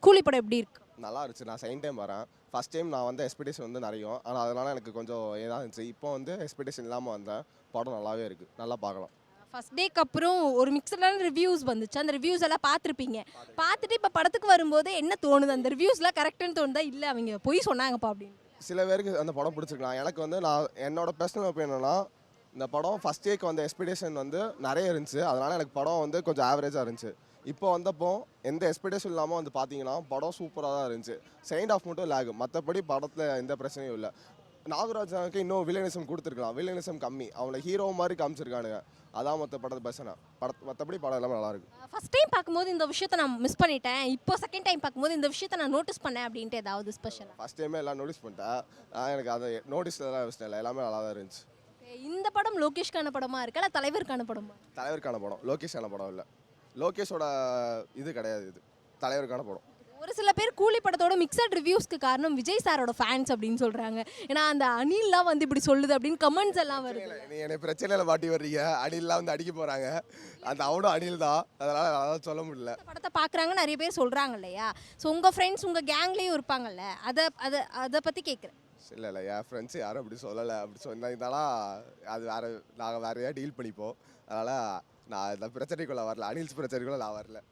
கூலி படம் எப்படி இருக்கு? நல்லா இருந்துச்சு. நான் செகண்ட் டைம் வரேன். ஃபர்ஸ்ட் டைம் நான் வந்து எக்ஸ்பெக்டேஷன் வந்து நிறையும். ஆனால் அதனால எனக்கு கொஞ்சம் இதாக இருந்துச்சு. இப்போ வந்து எக்ஸ்பெக்டேஷன் இல்லாமல் வந்தேன். படம் நல்லாவே இருக்குது. நல்லா பார்க்கலாம். ஃபர்ஸ்ட் டேக்கு அப்புறம் ஒரு மிக்சடான ரிவ்யூஸ் வந்துச்சு. அந்த ரிவ்யூஸ் எல்லாம் பார்த்துருப்பீங்க. பார்த்துட்டு இப்போ படத்துக்கு வரும்போது என்ன தோணுது? அந்த ரிவ்யூஸ்லாம் கரெக்டுன்னு தோணுதா? இல்லை அவங்க பொய் சொன்னாங்கப்பா அப்படின்னு. சில பேருக்கு அந்த படம் பிடிச்சிருக்கலாம். எனக்கு வந்து நான் என்னோட பர்சனல் ஒப்பீனியன்னா இந்த படம் ஃபர்ஸ்ட் டேக்கு வந்த எக்ஸ்பெக்டேஷன் வந்து நிறைய இருந்துச்சு. அதனால் எனக்கு படம் வந்து கொஞ்சம் ஆவரேஜாக இருந்துச்சு. இப்போ வந்தப்போ எந்த எக்ஸ்பெக்டேஷன் இல்லாமல் வந்து பார்த்தீங்கன்னா படம் சூப்பராக தான் இருந்துச்சு. செகண்ட் ஆஃப் மட்டும் லேக். மற்றபடி படத்தில் எந்த பிரச்சனையும் இல்லை. நாகராஜனுக்கு இன்னும் வில்லனிசம் கொடுத்துருக்கலாம். வில்லனிசம் கம்மி. அவனை ஹீரோ மாதிரி காமிச்சிருக்கானுங்க. அதான் மற்ற படத்தை மற்றபடி படம் எல்லாமே நல்லாயிருக்கு. ஃபர்ஸ்ட் டைம் பார்க்கும்போது இந்த விஷயத்தை நான் மிஸ் பண்ணிட்டேன். இப்போ செகண்ட் டைம் பார்க்கும்போது இந்த விஷயத்தை நான் நோட்டீஸ் பண்ணேன் அப்படின்ட்டு ஏதாவது ஸ்பெஷலாக? ஃபர்ஸ்ட் டைமே எல்லாம் நோட்டீஸ் பண்ணிட்டேன். எனக்கு அதை நோட்டீஸ்லாம் விஷயம் இல்லை. எல்லாமே நல்லா தான் இருந்துச்சு. இந்த படம் லோகேஷ்கான படமா இருக்கா இல்லை தலைவருக்கான படமா? தலைவருக்கான படம். லோகேஷான படம் இல்லை. லோகேஷோட இது கிடையாது இது. தலைவருக்கான படம். ஒரு சில பேர் கூலி படத்தோட மிக்சட் ரிவ்யூஸ்க்கு காரணம் விஜய் சாரோட ஃபேன்ஸ் அப்படின்னு சொல்றாங்க. ஏன்னா அந்த அனில்லாம் வந்து இப்படி சொல்லுது அப்படின்னு கமெண்ட்ஸ் எல்லாம் வருது. நீ என்னை பிரச்சனையில் மாட்டி வர்றீங்க. அணில்லாம் வந்து அடிக்க போகிறாங்க. அந்த அவனும் அணில் தான். அதனால் அதான் சொல்ல முடியல. படத்தை பார்க்குறாங்க நிறைய பேர் சொல்கிறாங்க இல்லையா? ஸோ உங்கள் ஃப்ரெண்ட்ஸ் உங்கள் கேங்லேயும் இருப்பாங்கல்ல, அதை அதை அதை பற்றி கேட்குறேன். இல்லை என் ஃப்ரெண்ட்ஸ் யாரும் அப்படி சொல்லலை. அப்படி சொன்னாலும் அது வேறு நாங்கள் வேறு ஏதாவது டீல் பண்ணிப்போம். அதனால் நான் இந்த பிரச்சனைக்குள்ளே வரல. அனில்ஸ் பிரச்சனைக்குள்ளே நான் வரல.